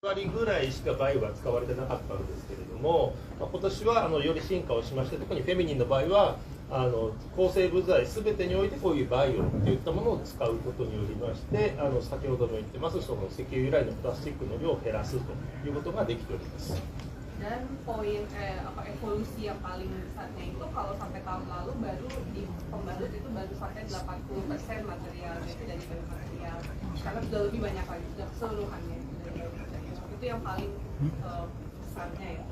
割ぐらいしかバイオは使われてなかったんですけれども、今年はより進化をしまして、特にフェミニンの場合は抗生部材すべてにおいてこういうバイオといったものを使うことによりまして、先ほども言ってますその石油由来のプラスチックの量を減らすということができております。Dan poin evolusi yang paling besarnya itu kalau sampai tahun lalu baru di pembalut itu baru sampai 80% materialnya itu dari bahan material. Sekarang sudah lebih banyak lagi, sudah keseluruhannya dari bahan material. Itu yang paling besarnya ya.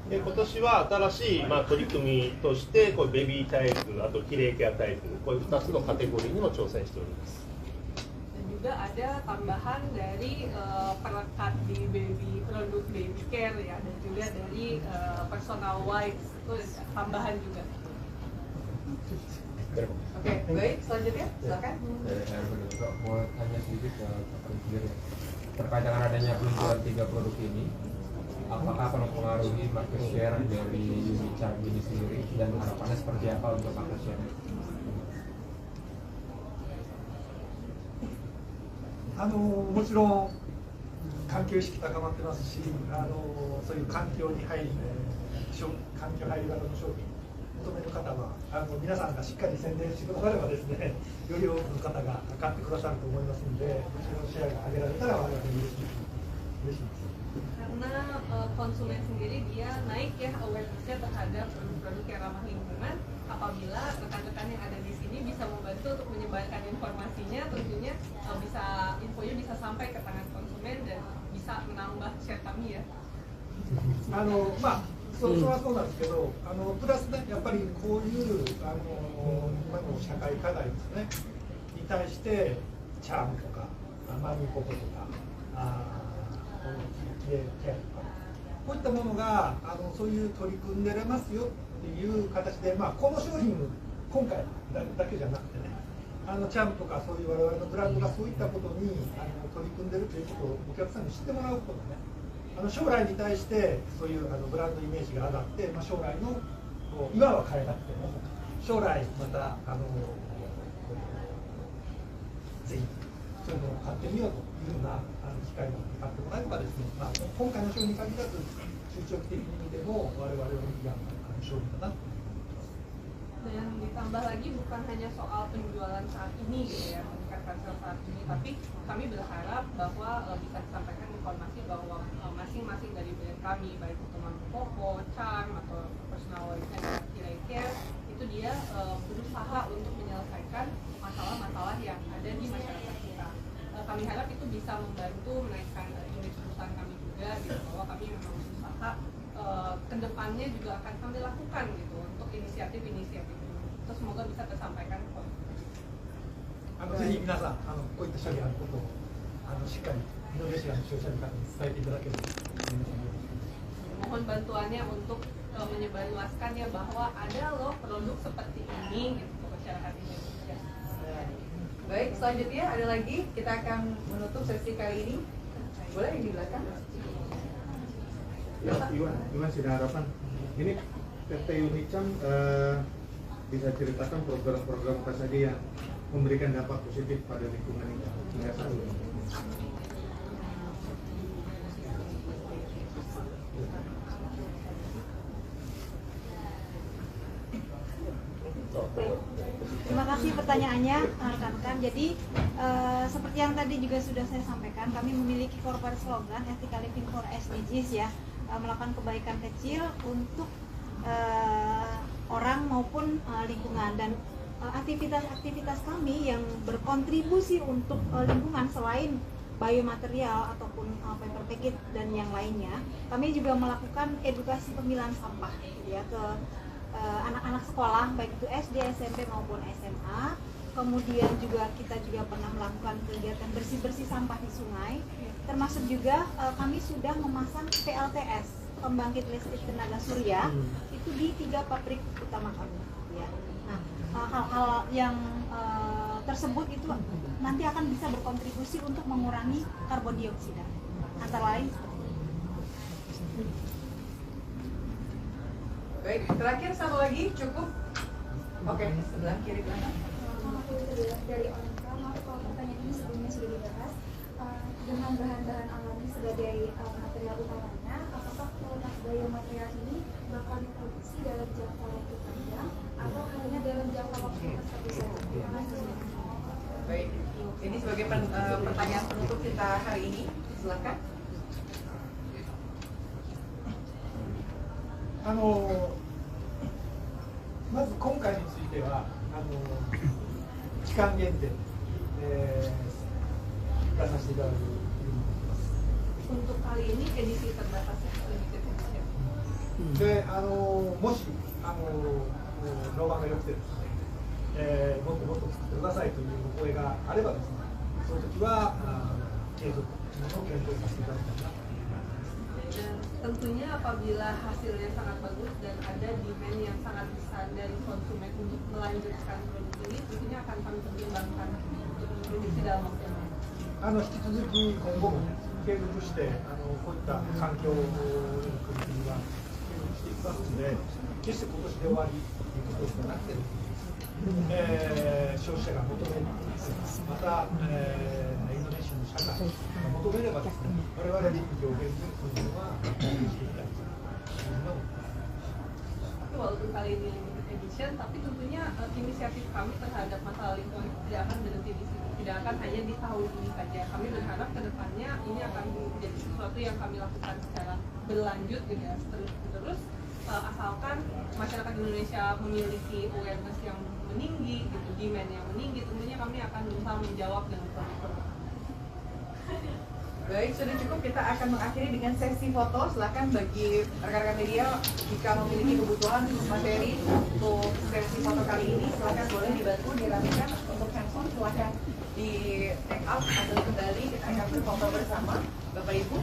今年は新しい、取り組みとしてこうベビータイプ、あとキレイケアタイプ、こういう2つのカテゴリーにも挑戦しております。Juga ada tambahan dari perekat di produk baby care ya, dan juga dari personal wipes itu tambahan juga. Oke, baik, selanjutnya silakan. Mau tanya sedikit ke Pak Insinyur ya, terkait dengan adanya peluncuran 3 produk ini, apakah akan mempengaruhi market share dari Unicharm ini sendiri dan harapannya seperti apa untuk market share? もちろん環境意識高まってますし、そういう環境に入り環境配慮型の商品求める方は皆さんがしっかり宣伝してくださればですね、より多くの方が買ってくださると思いますので、もちろんシェアが上げられたら我々嬉しいです。Karena konsumen sendiri dia naik ya awareness-nya terhadap produk-produk yang ramah lingkungan. Apabila rekan-rekan yang ada di sini bisa membantu untuk menyebarkan informasinya, tentunya infonya bisa sampai ke tangan konsumen dan bisa menambah share kami ya. それはそうなんですけど、プラスね、やっぱりこういう今の社会課題ですねに対してチャームとかマミココとかキレイケアとかこういったものがそういう取り組んでれますよっていう形で、この商品今回だけじゃなくてね、チャームとかそういう我々のブランドがそういったことに取り組んでるということをお客さんに知ってもらうことね、将来に対してそういうブランドイメージが上がって、将来の今は買えなくても将来またぜひそういうのを買ってみようというような機会を買ってもらえばですね、今回の商品に限らず中長期的に見ても我々の人気が商品だなと。Dan ditambah lagi bukan hanya soal penjualan saat ini gitu ya, meningkatkan sales saat ini, tapi kami berharap bahwa bisa disampaikan informasi bahwa masing-masing dari brand kami, baik itu Mami Koko, Charm atau Personal Wipes dan Kire Care, itu dia berusaha untuk menyelesaikan masalah-masalah yang ada di masyarakat kita. Kami harap itu bisa membantu menaikkan indeks perusahaan kami juga gitu, bahwa kami memang berusaha kedepannya juga akan kami lakukan gitu untuk inisiatif-inisiatif ini. Terus semoga bisa tersampaikan kok. ぜひ皆さんこういった処理あることをしっかりイノベーションの消費者の方に伝えていただければ。Mohon bantuannya untuk menyebarluaskan ya bahwa ada loh produk seperti ini gitu ke masyarakat Indonesia. Baik, selanjutnya ada lagi, kita akan menutup sesi kali ini. Boleh yang di belakang? Ya, Iwan Sinar Harapan. Ini PT Unicharm bisa ceritakan program-program apa saja yang memberikan dampak positif pada lingkungan ini hingga saat ini. Terima kasih pertanyaannya rekan-rekan. Jadi seperti yang tadi juga sudah saya sampaikan, kami memiliki corporate slogan Ethical Living for SDGs ya, melakukan kebaikan kecil untuk orang maupun lingkungan, dan aktivitas-aktivitas kami yang berkontribusi untuk lingkungan selain biomaterial ataupun paper packet dan yang lainnya, kami juga melakukan edukasi pemilahan sampah ya ke anak-anak sekolah baik itu SD, SMP maupun SMA. Kemudian juga kita juga pernah melakukan kegiatan bersih-bersih sampah di sungai, termasuk juga kami sudah memasang PLTS, pembangkit listrik tenaga surya, itu di 3 pabrik utama kami ya. Nah, hal-hal yang tersebut itu nanti akan bisa berkontribusi untuk mengurangi karbon dioksida antara lain. Baik, terakhir satu lagi cukup. Oke, sebelah kiri belakang. Dari Onka, maaf kalau pertanyaan ini sebelumnya sudah dibahas. dengan bahan-bahan alami sebagai material utamanya, apakah produk biomaterial ini bakal diproduksi dalam jangka waktu panjang atau hanya dalam jangka waktu tertentu saja? Baik, ini sebagai pertanyaan penutup kita hari ini, silakan. まず今回については期間限定、出させていただくというふうに思ってます。 Untuk kali ini edisi terbatas ya, limited edition. でもし評判が良くてですね、もっともっと作ってくださいというお声があればですね、その時は継続を検討させていただきたいなと。 Dan tentunya apabila hasilnya sangat bagus dan ada demand yang sangat besar dari konsumen untuk melanjutkan produk ini, tentunya akan kami pertimbangkan untuk memproduksi dalam waktu yang lama. 引き続き今後も継続してこういった環境の取り組みは継続していきますので、決して今年で終わりということではなくて、消費者が求める、また、インドネシアの社会が求めればですね、我々陸上現実というのはしていきたいというのを思っています。 Walaupun kali ini limited edition, tapi tentunya inisiatif kami terhadap masalah lingkungan tidak akan berhenti di sini, tidak akan hanya di tahun ini saja. Kami berharap ke depannya ini akan menjadi sesuatu yang kami lakukan secara berlanjut gitu ya, terus asalkan masyarakat Indonesia memiliki awareness yang meninggi, gitu, demand yang meninggi, tentunya kami akan berusaha menjawab dengan produk-produk. Baik, sudah cukup. Kita akan mengakhiri dengan sesi foto. Silakan bagi rekan-rekan media jika memiliki kebutuhan materi untuk sesi foto kali ini, silakan boleh dibantu dirapikan untuk handphone. Silakan di take out atau kembali. Kita akan berfoto bersama, Bapak Ibu.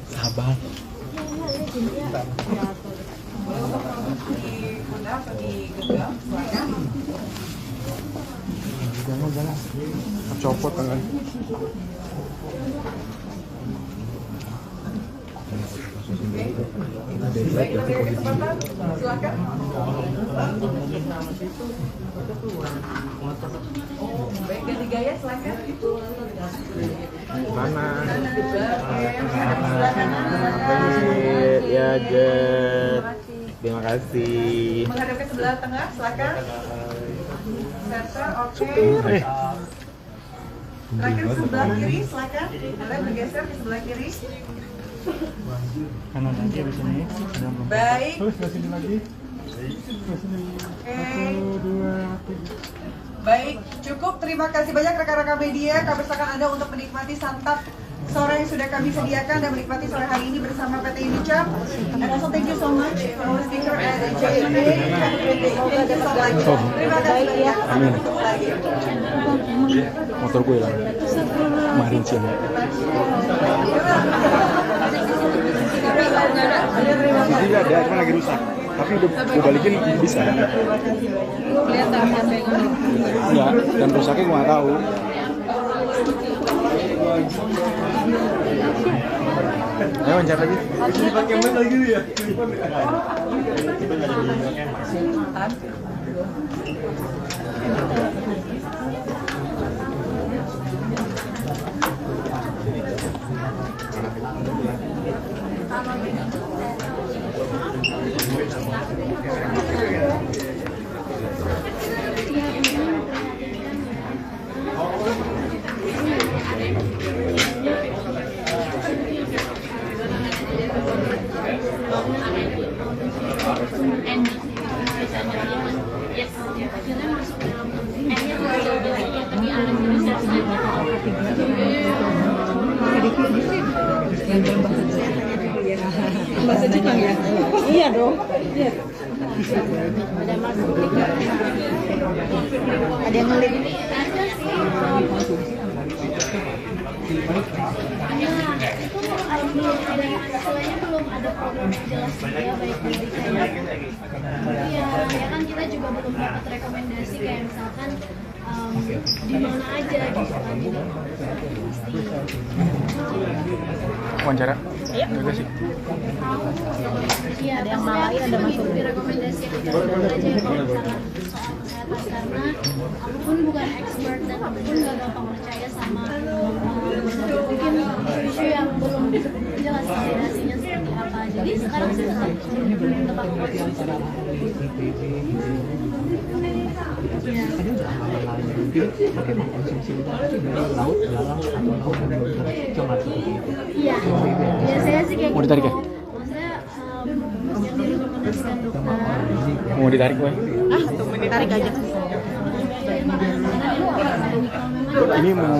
Sabar. Boleh untuk diundang atau digenggam, silakan. Jangan. Copot tangan. Baik, kita beri kesempatan, silakan. Baik, ganti gaya, silakan. Mana? Silakan. Ya, Jet. Terima kasih. Menghadap ke sebelah tengah, silakan. Center, oke. Terakhir sebelah kiri, silakan. Boleh bergeser ke sebelah kiri. Kanan aja di sini. Baik. Terus ke sini lagi. Oke. 1, 2, 3. Baik, cukup. Terima kasih banyak rekan-rekan media. Kami persilakan Anda untuk menikmati santap sore yang sudah kami sediakan dan menikmati sore hari ini bersama PT Unicam. And also thank you so much for our speaker at JMA. Thank you so much. Terima kasih banyak. Sampai ketemu lagi. Motor gue hilang. Kemarin siang. Tidak ada, cuma lagi rusak. Tapi udah balikin bisa. Kelihatan siapa yang ngomong. Enggak, dan rusaknya gue nggak tahu. Ayo loncat lagi. Pakai mic lagi ya. Bahasa Jepang ya? Iya dong. Iya. Ada yang ngelik. Ada sih. Belum ada program yang jelas ya, baik di desainer. Iya, ya kan kita juga belum dapat rekomendasi kayak misalkan di mana aja gitu kan, jadi pasti. Wawancara? Iya. Enggak sih. Iya, ada yang malahin, ada masuk rekomendasi yang kita aja ya kalau misalkan soal kesehatan, karena aku pun bukan expert dan aku pun nggak gampang percaya sama mungkin isu yang belum jelas validasinya seperti apa. Jadi sekarang sih tetap konsumsi. Iya. Pakai mengkonsumsi udara itu dari laut, dalam atau laut dan cuma seperti itu. Iya. Biasanya sih kayak Mau ditarik ya? Maksudnya yang direkomendasikan dokter. Mau ditarik gue? Tarik aja. Ini mau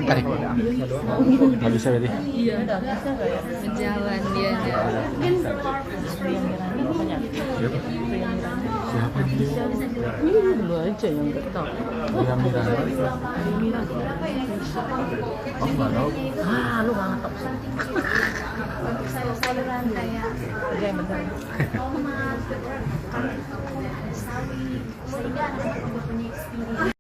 ditarik? Nggak bisa berarti? Iya, berjalan dia aja. Mungkin Siapa dia? Lu aja yang nggak tahu. Mira. Oh nggak tahu. Lu nggak tahu. untuk sayur-sayuran kayak tomat, kangkung, ada sawi, sehingga anak-anak juga punya experience.